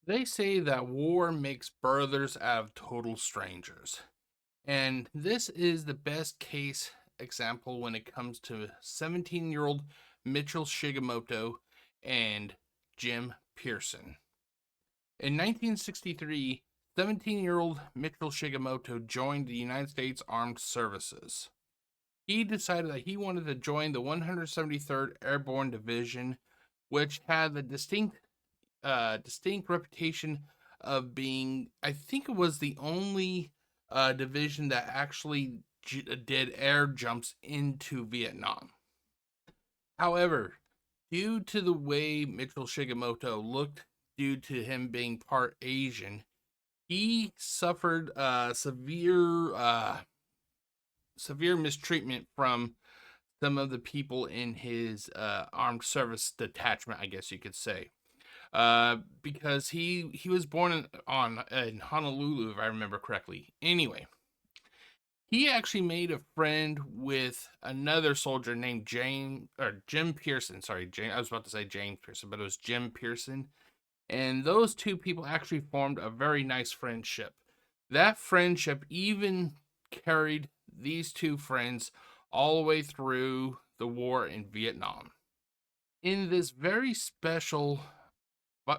They say that war makes brothers out of total strangers. And this is the best case example when it comes to 17-year-old Mitchell Shigemoto and Jim Pearson. In 1963, 17-year-old Mitchell Shigemoto joined the United States Armed Services. He decided that he wanted to join the 173rd Airborne Division, which had the distinct reputation of being, I think it was the only division that actually did air jumps into Vietnam. However, due to the way Mitchell Shigemoto looked, due to him being part Asian, he suffered severe mistreatment from some of the people in his armed service detachment, I guess you could say. Because he was born in Honolulu, if I remember correctly. Anyway, he actually made a friend with another soldier named Jim Pearson. Sorry, I was about to say James Pearson, but it was Jim Pearson. And those two people actually formed a very nice friendship. That friendship even carried these two friends all the way through the war in Vietnam. In this very special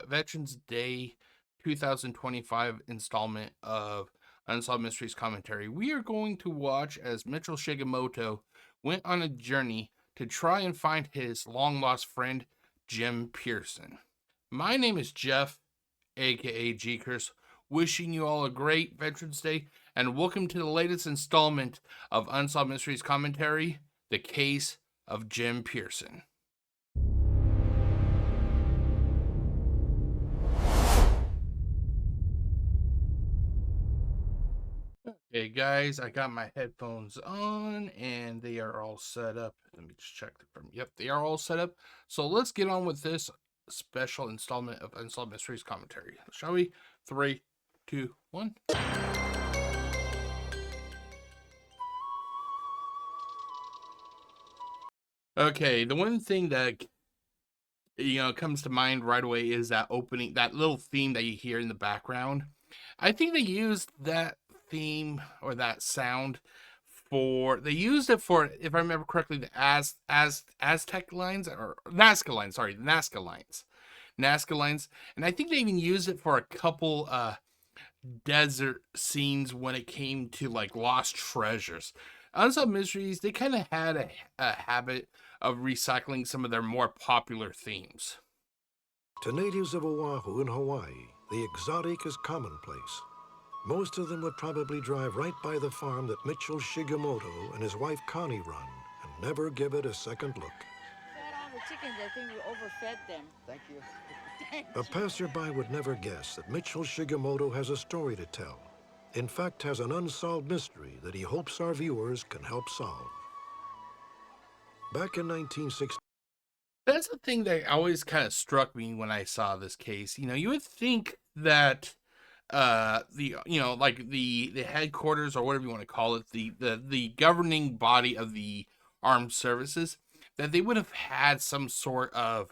Veterans Day 2025 installment of Unsolved Mysteries Commentary, we are going to watch as Mitchell Shigemoto went on a journey to try and find his long-lost friend, Jim Pearson. My name is Jeff, aka GCurse, wishing you all a great Veterans Day, and welcome to the latest installment of Unsolved Mysteries Commentary, The Case of Jim Pearson. Okay, guys, I got my headphones on and they are all set up. Let me just check them. Yep, they are all set up. So let's get on with this special installment of Unsolved Mysteries Commentary. Shall we? 3, 2, 1. Okay, the one thing that comes to mind right away is that opening, that little theme that you hear in the background. I think they used that theme or that sound they used it for, if I remember correctly, the Aztec lines or Nazca lines. Sorry, Nazca lines, and I think they even used it for a couple desert scenes when it came to like lost treasures. Unsolved Mysteries, they kind of had a habit of recycling some of their more popular themes. To natives of Oahu in Hawaii, the exotic is commonplace. Most of them would probably drive right by the farm that Mitchell Shigemoto and his wife Connie run and never give it a second look. Fed on the chickens, I think we overfed them. Thank you. A passerby would never guess that Mitchell Shigemoto has a story to tell. In fact, has an unsolved mystery that he hopes our viewers can help solve. Back in 1960. That's the thing that always kind of struck me when I saw this case. You would think that the headquarters, or whatever you want to call it, the governing body of the armed services, that they would have had some sort of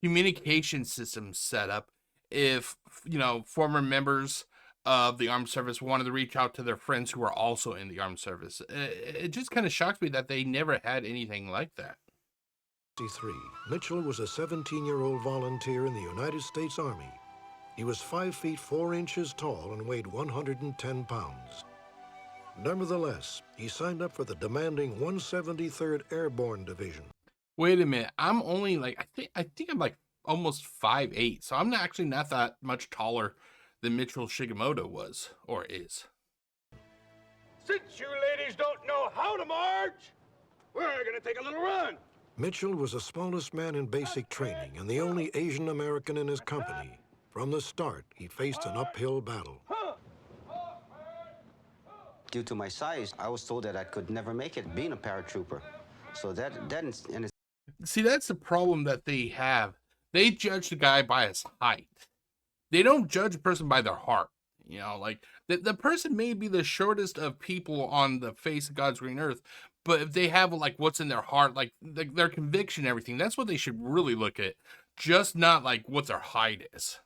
communication system set up if former members of the armed service wanted to reach out to their friends who are also in the armed service. It just kind of shocked me that they never had anything like that. Mitchell was a 17-year-old volunteer in the United States Army. He was 5 feet 4 inches tall and weighed 110 pounds. Nevertheless, he signed up for the demanding 173rd Airborne Division. Wait a minute, I'm only like, I think I'm like almost 5'8", so I'm actually not that much taller than Mitchell Shigemoto was, or is. Since you ladies don't know how to march, we're gonna take a little run. Mitchell was the smallest man in basic training and the only Asian American in his company. From the start, he faced an uphill battle. Due to my size, I was told that I could never make it being a paratrooper. So See, that's the problem that they have. They judge the guy by his height. They don't judge a person by their heart. Like the person may be the shortest of people on the face of God's green earth, but if they have like what's in their heart, like their conviction, everything, that's what they should really look at. Just not like what their height is.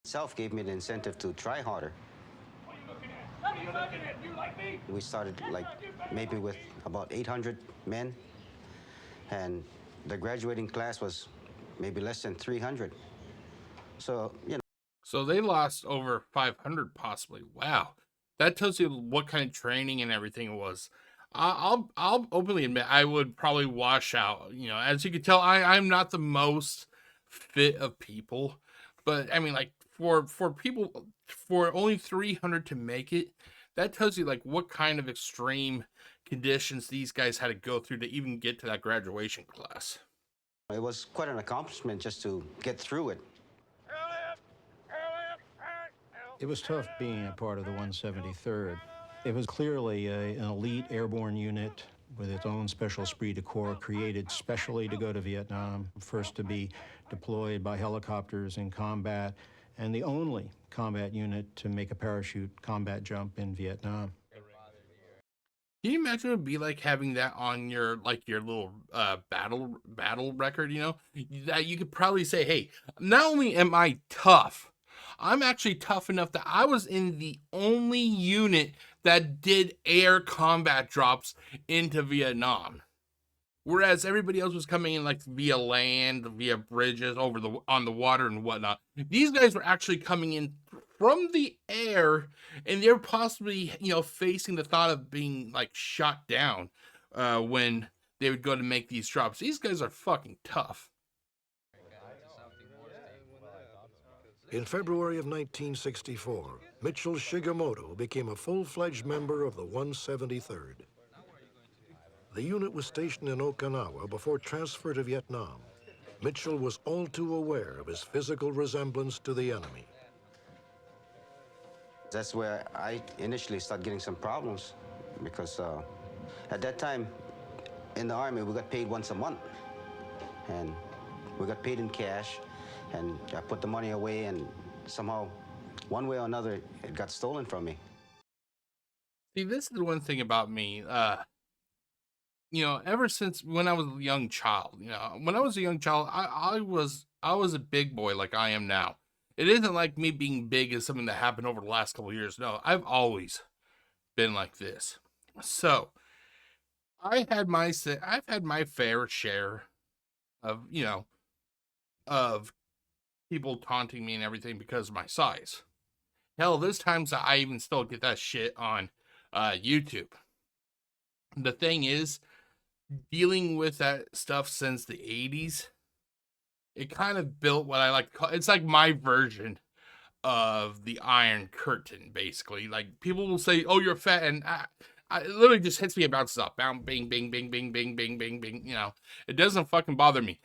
Itself gave me the incentive to try harder. We started like maybe with about 800 men, and the graduating class was maybe less than 300. So, you know. So they lost over 500 possibly. Wow. That tells you what kind of training and everything it was. I'll openly admit I would probably wash out. You know, as you can tell, I'm not the most fit of people, but I mean, like for people, for only 300 to make it, that tells you like what kind of extreme conditions these guys had to go through to even get to that graduation class. It was quite an accomplishment just to get through it. It was tough being a part of the 173rd. It was clearly an elite airborne unit with its own special esprit de corps, created specially to go to Vietnam, first to be deployed by helicopters in combat, and the only combat unit to make a parachute combat jump in Vietnam. Can you imagine what it'd be like having that on your little battle record, you know? That you could probably say, hey, not only am I tough, I'm actually tough enough that I was in the only unit that did air combat drops into Vietnam. Whereas everybody else was coming in like via land, via bridges, on the water and whatnot. These guys were actually coming in from the air, and they're possibly, you know, facing the thought of being like shot down when they would go to make these drops. These guys are fucking tough. In February of 1964, Mitchell Shigemoto became a full-fledged member of the 173rd. The unit was stationed in Okinawa before transfer to Vietnam. Mitchell was all too aware of his physical resemblance to the enemy. That's where I initially started getting some problems, because at that time in the Army, we got paid once a month. And we got paid in cash, and I put the money away, and somehow, one way or another, it got stolen from me. See, this is the one thing about me. You know, ever since when I was a young child, you know, when I was a young child, I was a big boy like I am now. It isn't like me being big is something that happened over the last couple of years. No, I've always been like this. So I've had my fair share of, you know, of people taunting me and everything because of my size. Hell, there's times that I even still get that shit on YouTube. The thing is, dealing with that stuff since the 80s, it kind of built what I like to call, it's like my version of the Iron Curtain, basically. Like, people will say, oh, you're fat, and it literally just hits me and bounces up. Bang, bing, bing, bing, bing, bing, bing, bing, bing. You know, it doesn't fucking bother me.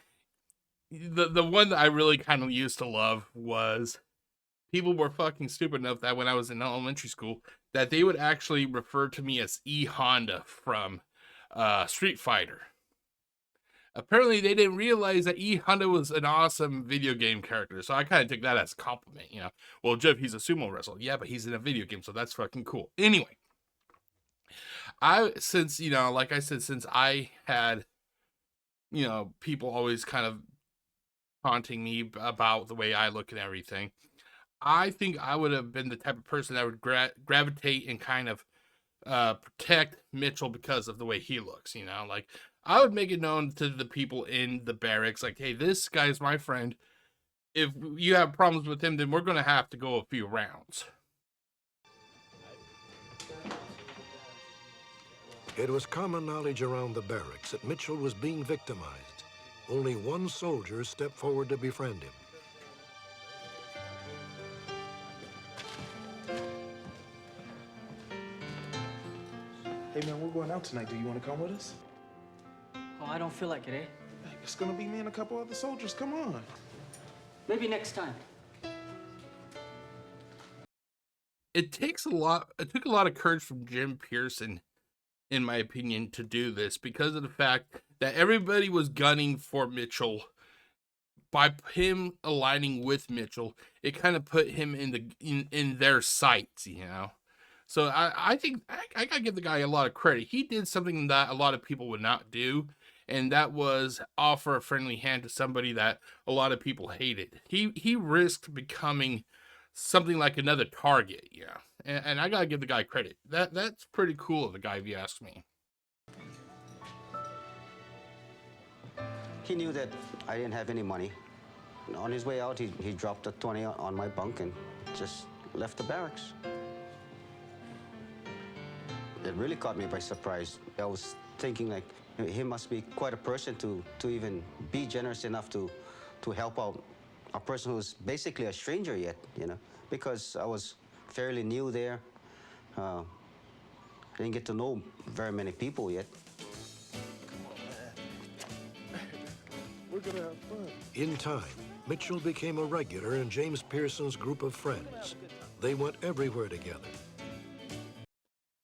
The one that I really kind of used to love was people were fucking stupid enough that when I was in elementary school, that they would actually refer to me as E Honda from Street Fighter. Apparently, they didn't realize that E Honda was an awesome video game character, so I kind of took that as a compliment, you know. Well, Jeff, he's a sumo wrestler. Yeah, but he's in a video game, so that's fucking cool. Anyway, since, you know, like I said, since I had, you know, people always kind of taunting me about the way I look and everything, I think I would have been the type of person that would gravitate and kind of protect Mitchell because of the way he looks, you know. Like, I would make it known to the people in the barracks, like, hey, this guy's my friend. If you have problems with him, then we're going to have to go a few rounds. It was common knowledge around the barracks that Mitchell was being victimized. Only one soldier stepped forward to befriend him. Hey man, we're going out tonight. Do you want to come with us? Oh, I don't feel like it, eh? Hey, it's gonna be me and a couple other soldiers. Come on. Maybe next time. It took a lot of courage from Jim Pearson, in my opinion, to do this, because of the fact that everybody was gunning for Mitchell. By him aligning with Mitchell, it kind of put him in their sights, you know. So I think I gotta give the guy a lot of credit. He did something that a lot of people would not do, and that was offer a friendly hand to somebody that a lot of people hated. He risked becoming something like another target, yeah. And I gotta give the guy credit. That's pretty cool of the guy, if you ask me. He knew that I didn't have any money. On his way out, he dropped a 20 on my bunk and just left the barracks. It really caught me by surprise. I was thinking, like, he must be quite a person to even be generous enough to help out a person who's basically a stranger yet, you know, because I was fairly new there. I didn't get to know very many people yet. We're gonna have fun. In time, Mitchell became a regular in James Pearson's group of friends. They went everywhere together.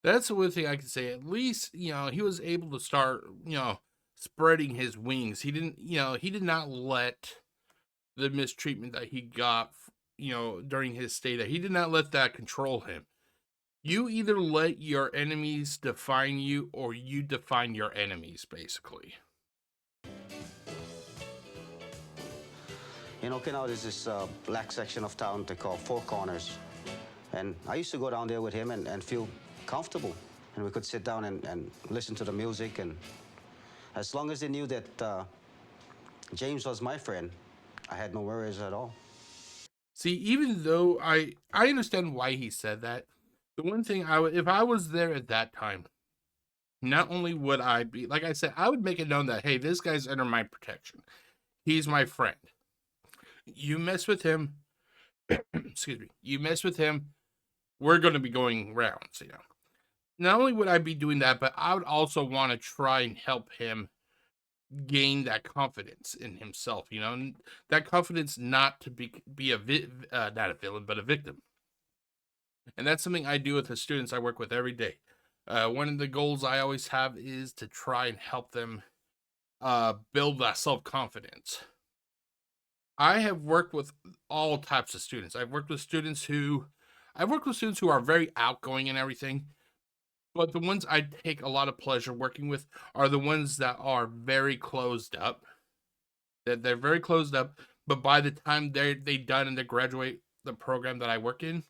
That's the one thing I can say. At least, you know, he was able to start, you know, spreading his wings. He didn't, you know, he did not let the mistreatment that he got, you know, during his stay there, he did not let that control him. You either let your enemies define you or you define your enemies, basically. In Okinawa, there's this black section of town they call Four Corners. And I used to go down there with him and feel comfortable. And we could sit down and listen to the music. And as long as they knew that James was my friend, I had no worries at all. See, even though I understand why he said that, the one thing if I was there at that time, not only would I be, like I said, I would make it known that, hey, this guy's under my protection. He's my friend. You mess with him, excuse me, you mess with him, we're going to be going rounds, you know. Not only would I be doing that, but I would also want to try and help him gain that confidence in himself, you know, and that confidence not to be not a villain, but a victim. And that's something I do with the students I work with every day. One of the goals I always have is to try and help them build that self-confidence. I have worked with all types of students. I've worked with students who are very outgoing and everything. But the ones I take a lot of pleasure working with are the ones that are very closed up. They're very closed up, but by the time they're done and they graduate the program that I work in,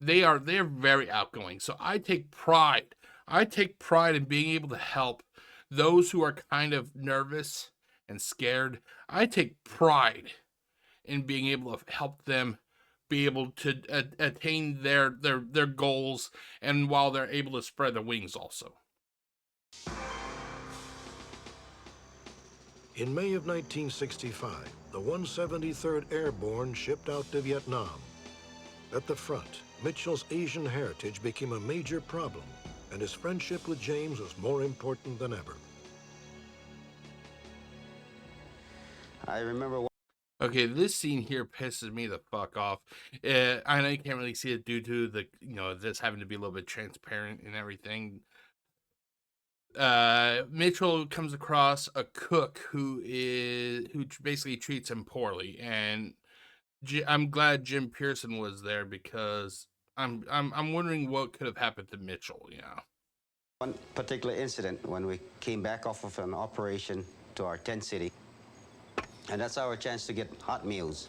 they're very outgoing. So I take pride. I take pride in being able to help those who are kind of nervous and scared. I take pride in being able to help them be able to attain their goals, and while they're able to spread their wings also. In May of 1965, the 173rd Airborne shipped out to Vietnam. At the front, Mitchell's Asian heritage became a major problem, and his friendship with James was more important than ever. I remember. Okay, this scene here pisses me the fuck off. I know you can't really see it due to the, you know, this having to be a little bit transparent and everything. Mitchell comes across a cook who basically treats him poorly, and I'm glad Jim Pearson was there because I'm wondering what could have happened to Mitchell. You know, One particular incident when we came back off of an operation to our tent city, and that's our chance to get hot meals.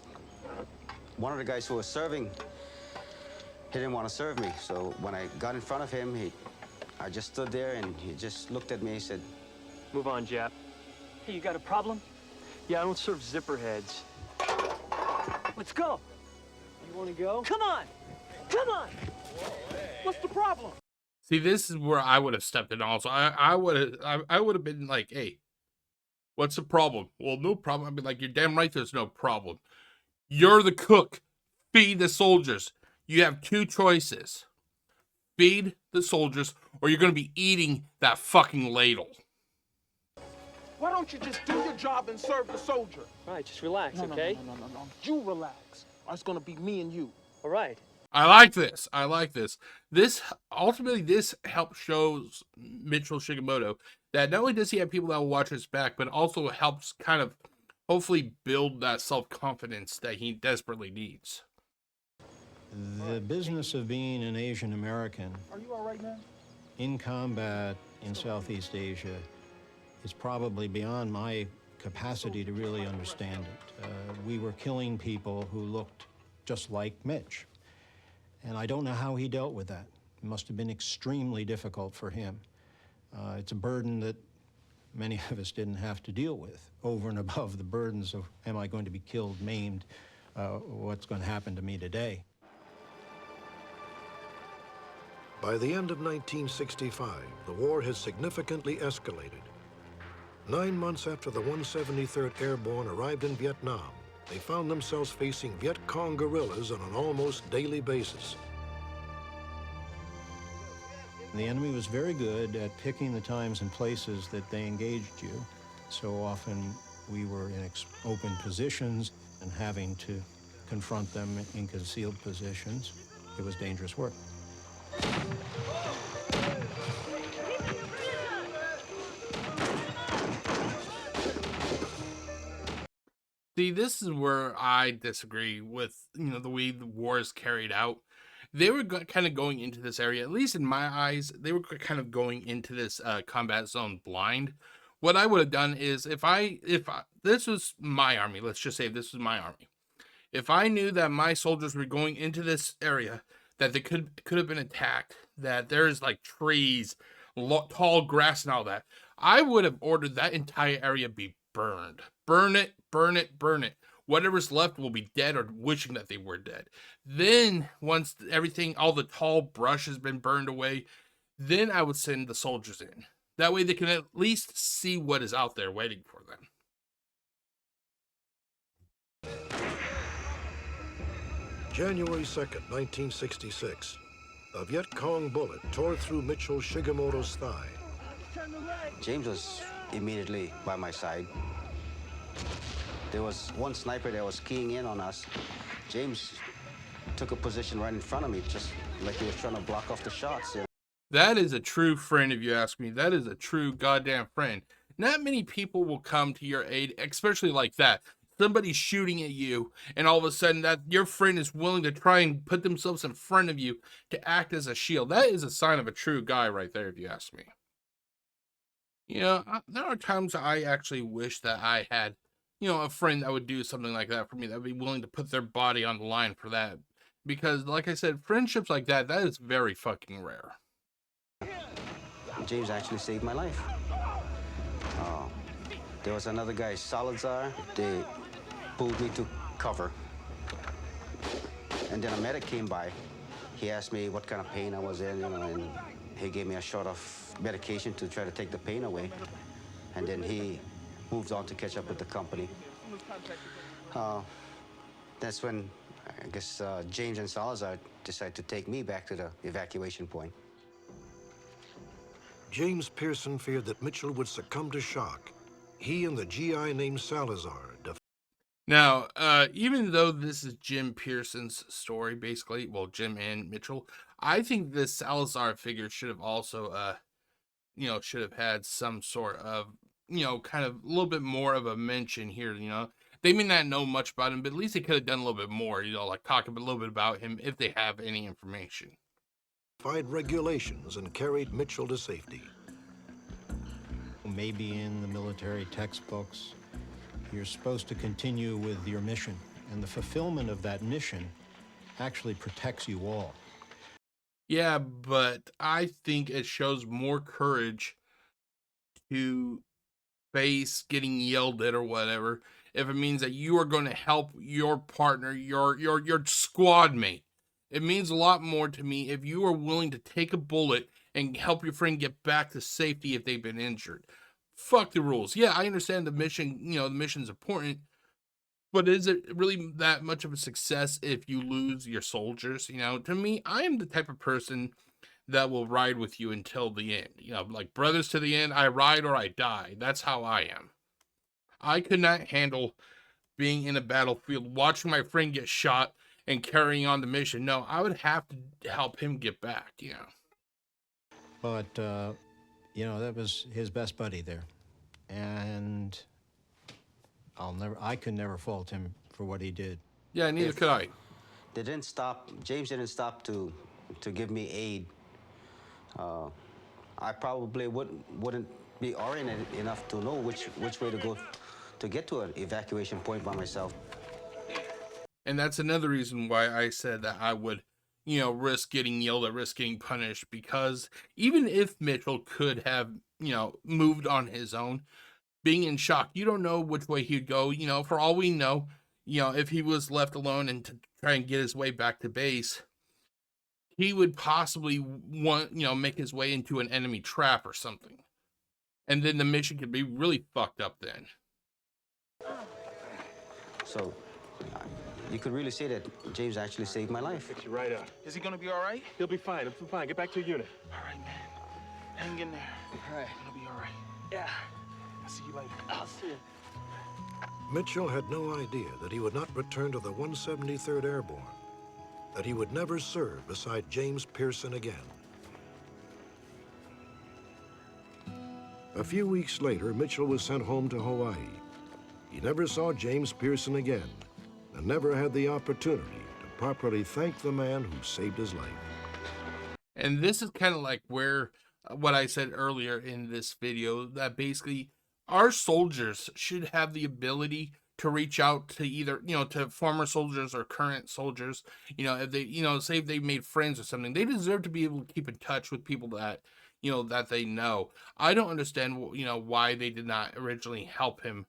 One of the guys who was serving, he didn't want to serve me, so when I got in front of him, I just stood there and he just looked at me and said, "Move on, Jap." Hey, you got a problem? Yeah, I don't serve zipper heads. Let's go. You want to go? Come on. Come on. What's the problem? see, this is where I would have stepped in. Also, I would have been like, hey, what's the problem? Well, no problem. I'd be like, you're damn right there's no problem. You're the cook. Feed the soldiers. You have two choices. Feed the soldiers, or you're going to be eating that fucking ladle. Why don't you just do your job and serve the soldier? All right, just relax, okay? No. You relax. Or it's gonna be me and you. All right. I like this. I like this. This helps shows Mitchell Shigemoto that not only does he have people that will watch his back, but also helps kind of hopefully build that self-confidence that he desperately needs. The business of being an Asian American Are you all right, man? in combat in Southeast Asia is probably beyond my capacity to really understand it. We were killing people who looked just like Mitch. And I don't know how he dealt with that. It must have been extremely difficult for him. It's a burden that many of us didn't have to deal with, over and above the burdens of, am I going to be killed, maimed, what's going to happen to me today? By the end of 1965, the war had significantly escalated. 9 months after the 173rd Airborne arrived in Vietnam, they found themselves facing Viet Cong guerrillas on an almost daily basis. The enemy was very good at picking the times and places that they engaged you. So often we were in open positions and having to confront them in concealed positions. It was dangerous work. See, this is where I disagree with, the way the war is carried out. They were kind of going into this area, at least in my eyes, they were kind of going into this combat zone blind. What I would have done is, if this was my army, let's just say this was my army. If I knew that my soldiers were going into this area, that they could have been attacked, that there's like trees, tall grass and all that, I would have ordered that entire area be burned. Burn it, burn it, burn it. Whatever's left will be dead or wishing that they were dead. Then, once everything, all the tall brush has been burned away, then I would send the soldiers in. That way they can at least see what is out there waiting for them. January 2nd, 1966, a Viet Cong bullet tore through Mitchell Shigemoto's thigh. James was immediately by my side. There was one sniper that was keying in on us. James took a position right in front of me, just like he was trying to block off the shots. That is a true friend, if you ask me. That is a true goddamn friend. Not many people will come to your aid, especially like that. Somebody's shooting at you, and all of a sudden that your friend is willing to try and put themselves in front of you to act as a shield. That is a sign of a true guy right there, if you ask me. There are times I actually wish that I had, a friend that would do something like that for me, that would be willing to put their body on the line for that. Because, like I said, friendships like that is very fucking rare. James actually saved my life. There was another guy, Salazar. They pulled me to cover. And then a medic came by. He asked me what kind of pain I was in, and he gave me a shot of medication to try to take the pain away. And then he moved on to catch up with the company. That's when, I guess, James and Salazar decided to take me back to the evacuation point. James Pearson feared that Mitchell would succumb to shock. He and the GI named Salazar. Now, even though this is Jim Pearson's story, basically, well, Jim and Mitchell, I think this Salazar figure should have also, should have had some sort of, kind of a little bit more of a mention here, They may not know much about him, but at least they could have done a little bit more, like talk a little bit about him if they have any information. Regulations and carried Mitchell to safety. Maybe in the military textbooks, you're supposed to continue with your mission, and the fulfillment of that mission actually protects you all. Yeah, but I think it shows more courage to face getting yelled at or whatever if it means that you are going to help your partner, your squad mate. It means a lot more to me if you are willing to take a bullet and help your friend get back to safety if they've been injured. Fuck the rules. Yeah, I understand the mission, the mission's important, but is it really that much of a success if you lose your soldiers? To me, I am the type of person that will ride with you until the end. Like brothers to the end, I ride or I die. That's how I am. I could not handle being in a battlefield, watching my friend get shot, and carrying on the mission. No, I would have to help him get back, But, that was his best buddy there. And I could never fault him for what he did. Yeah, neither could I. They didn't stop, James didn't stop to give me aid. I probably wouldn't be oriented enough to know which way to go to get to an evacuation point by myself. And that's another reason why I said that I would, risk getting yelled at, risk getting punished, because even if Mitchell could have, moved on his own, being in shock, you don't know which way he'd go. For all we know, if he was left alone and to try and get his way back to base, he would possibly make his way into an enemy trap or something. And then the mission could be really fucked up then. So, you could really say that James actually saved my life. Fix you right up. Is he gonna be all right? He'll be fine. He'll be fine. Get back to your unit. All right, man. Hang in there. All right. It'll be all right. Yeah. I'll see you later. I'll see you. Mitchell had no idea that he would not return to the 173rd Airborne, that he would never serve beside James Pearson again. A few weeks later, Mitchell was sent home to Hawaii. He never saw James Pearson again and never had the opportunity to properly thank the man who saved his life. And this is kind of like where what I said earlier in this video, that basically our soldiers should have the ability to reach out to either, to former soldiers or current soldiers. If they, say if they made friends or something, they deserve to be able to keep in touch with people that, that they know. I don't understand, why they did not originally help him.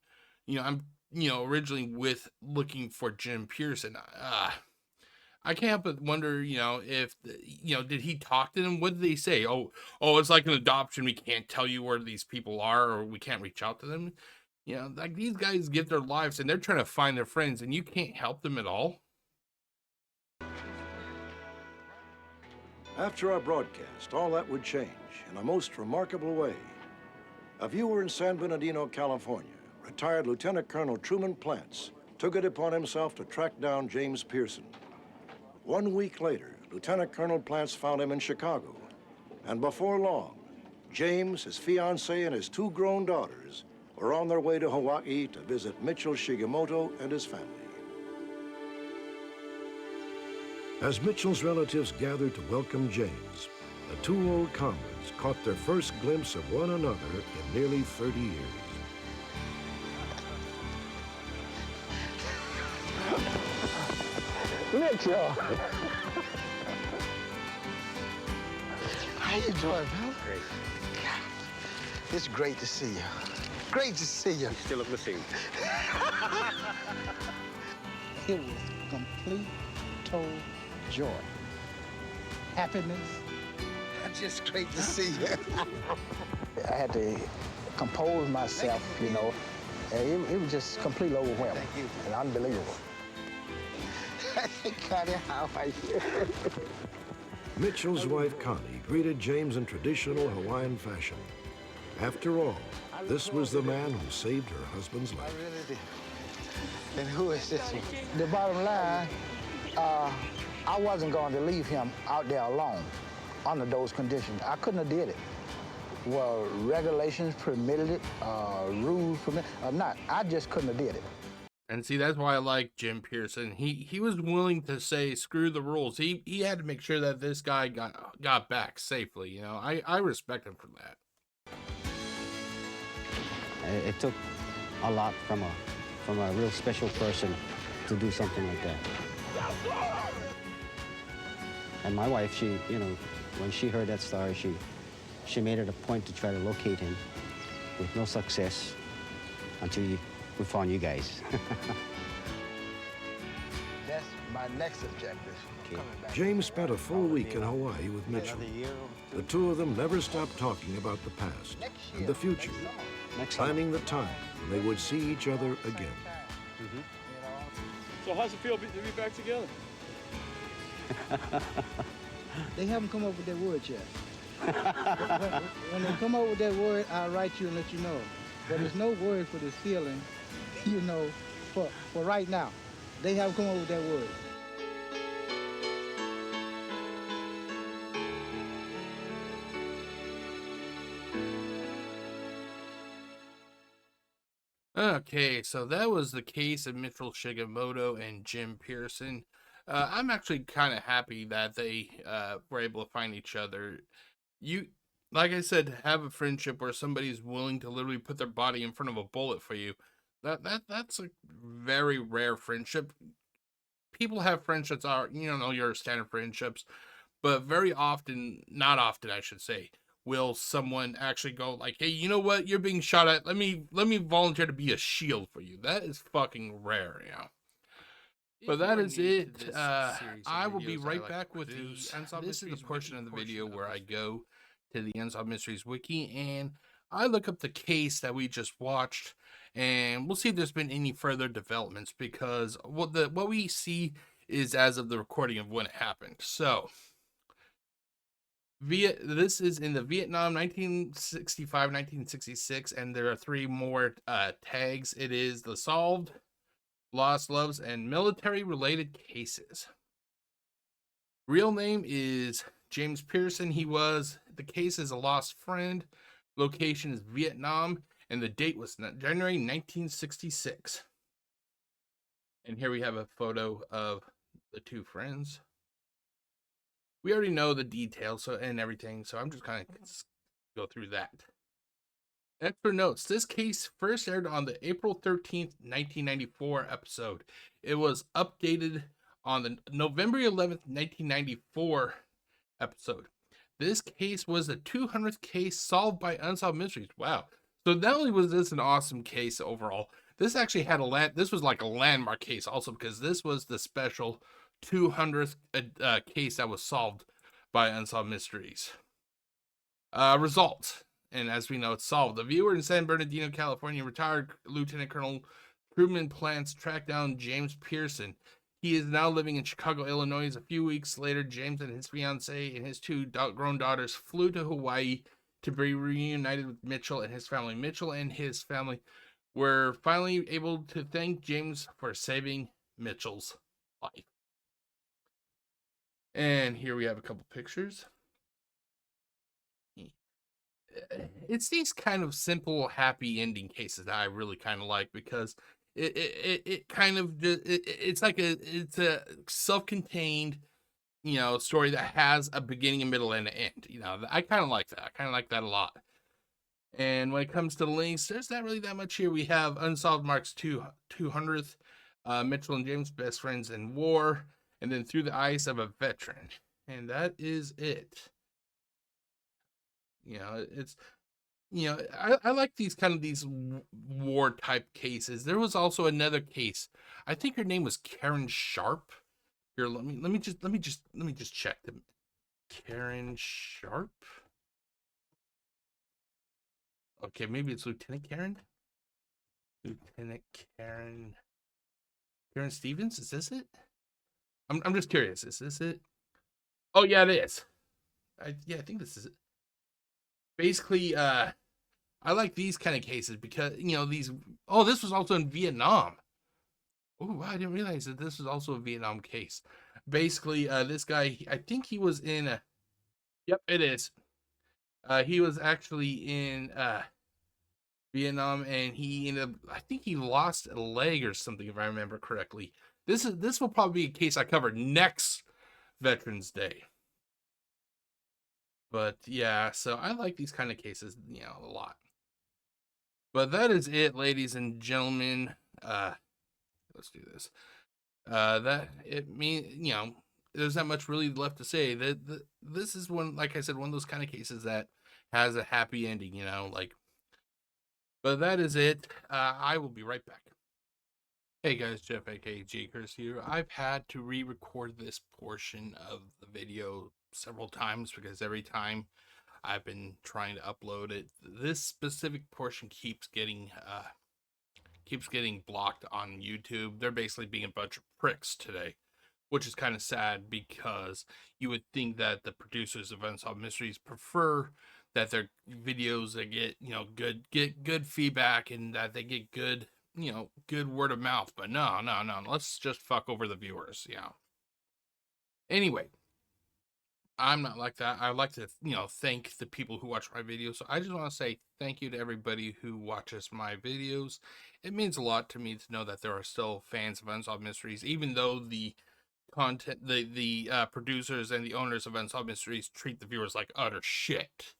I'm, originally with looking for Jim Pearson. I can't help but wonder, if, did he talk to them? What did they say? Oh, it's like an adoption. We can't tell you where these people are, or we can't reach out to them. Like these guys give their lives and they're trying to find their friends, and you can't help them at all. After our broadcast, all that would change in a most remarkable way. A viewer in San Bernardino, California, retired Lieutenant Colonel Truman Plants, took it upon himself to track down James Pearson. 1 week later, Lieutenant Colonel Plants found him in Chicago. And before long, James, his fiancée, and his 2 grown daughters were on their way to Hawaii to visit Mitchell Shigemoto and his family. As Mitchell's relatives gathered to welcome James, the 2 old comrades caught their first glimpse of one another in nearly 30 years. Mitchell. How you doing, man? Great. It's great to see you. Great to see you. Still look the same. It was complete, total joy. Happiness. Just great to see you. I had to compose myself, and it was just completely overwhelming. Thank you. And unbelievable. Connie, how are you? Mitchell's wife, Connie, greeted James in traditional Hawaiian fashion. After all, this was the man who saved her husband's life. I really did. And who is this one? The bottom line, I wasn't going to leave him out there alone under those conditions. I couldn't have did it. Well, regulations permitted it, rules permitted, or not. I just couldn't have did it. And see, that's why I like Jim Pearson. He was willing to say, screw the rules. He had to make sure that this guy got back safely. I respect him for that. It took a lot from a real special person to do something like that. And my wife, she, when she heard that story, she made it a point to try to locate him, with no success until we found you guys. That's my next objective. Okay. James spent a full week in Hawaii with Mitchell. The 2 of them never stopped talking about the past and the future, planning the time when they would see each other again. Mm-hmm. So how's it feel to be back together? They haven't come up with that word yet. When they come up with that word, I'll write you and let you know. But there's no word for this feeling, for right now. They haven't come up with that word. Okay, so that was the case of Mitchell Shigemoto and Jim Pearson. I'm actually kind of happy that they were able to find each other. Like I said, have a friendship where somebody's willing to literally put their body in front of a bullet for you. That's a very rare friendship. people have friendships are, your standard friendships, but very often, not often, I should say, will someone actually go like, hey, you know what? You're being shot at. Let me volunteer to be a shield for you. That is fucking rare, But that is it. I will be right back with the Unsolved Mysteries portion of the video where I go to the Unsolved Mysteries wiki and I look up the case that we just watched, and we'll see if there's been any further developments, because what we see is as of the recording of when it happened. So this is in the Vietnam 1965-1966, and there are 3 more tags. It is the solved, lost loves, and military related cases. Real name is James Pearson. The case is a lost friend. Location is Vietnam, and the date was January 1966. And here we have a photo of the 2 friends. We already know the details and everything, so I'm just kind of go through that. Extra notes. This case first aired on the April 13th, 1994 episode. It was updated on the November 11th, 1994 episode. This case was the 200th case solved by Unsolved Mysteries. Wow. So not only was this an awesome case overall, this actually had this was like a landmark case also, because this was the special 200th case that was solved by Unsolved Mysteries. Results. And as we know, it's solved. The viewer in San Bernardino, California, retired Lieutenant Colonel Truman plans to track down James Pearson. He is now living in Chicago, Illinois. A few weeks later, James and his fiancée and his 2 grown daughters flew to Hawaii to be reunited with Mitchell and his family. Mitchell and his family were finally able to thank James for saving Mitchell's life. And here we have a couple pictures. It's these kind of simple, happy ending cases that I really kind of like, because it kind of it's a self-contained story that has a beginning, a middle, and an end. I kind of like that. I kind of like that a lot. And when it comes to the links, there's not really that much here. We have Unsolved Mark's 200th, Mitchell and James, best friends in war, and then Through the Eyes of a Veteran, and that is it. It's I like these war type cases. There was also another case. I think her name was Karen Sharp. Here, let me just check them. Karen Sharp. Okay, maybe it's Lieutenant Karen. Lieutenant Karen Stevens. Is this it? I'm just curious. Is this it? Oh yeah, it is. I think this is it. Basically, I like these kind of cases because these. Oh, this was also in Vietnam. Oh, I didn't realize that this was also a Vietnam case. Basically, this guy, I think he was in. Yep, it is. He was actually in Vietnam, and he ended up. I think he lost a leg or something, if I remember correctly. This will probably be a case I cover next Veterans Day. But yeah, so I like these kind of cases, a lot. But that is it, ladies and gentlemen. Let's do this. There's not much really left to say. This is like I said, one of those kind of cases that has a happy ending, But that is it. I will be right back. Hey guys, Jeff aka GCurse here. I've had to re-record this portion of the video several times because every time I've been trying to upload it, this specific portion keeps getting blocked on YouTube. They're basically being a bunch of pricks today, which is kind of sad, because you would think that the producers of Unsolved Mysteries prefer that their videos that get good feedback and that they get good good word of mouth. But no, let's just fuck over the viewers. Anyway, I'm not like that. I like to thank the people who watch my videos. So I just want to say thank you to everybody who watches my videos. It means a lot to me to know that there are still fans of Unsolved Mysteries, even though the content, the producers and the owners of Unsolved Mysteries treat the viewers like utter shit.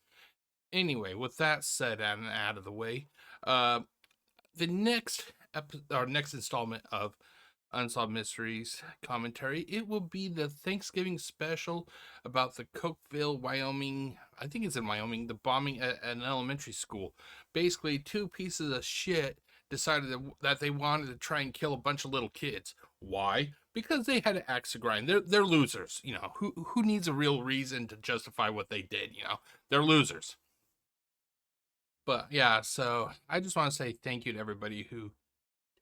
Anyway, with that said and out of the way, the next installment of Unsolved Mysteries Commentary. It will be the Thanksgiving special about the Cokeville, Wyoming, I think it's in Wyoming, the bombing at an elementary school. Basically, two pieces of shit decided that they wanted to try and kill a bunch of little kids. Why? Because they had an axe to grind. They're losers. You know, who needs a real reason to justify what they did? You know, they're losers. But yeah, so I just want to say thank you to everybody who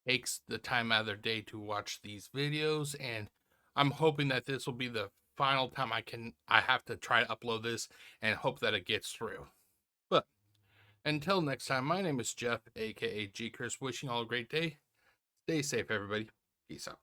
takes the time out of their day to watch these videos, and I'm hoping that this will be the final time I have to try to upload this, and hope that it gets through. But until next time, my name is Jeff, aka GCurse, wishing you all a great day. Stay safe, everybody. Peace out.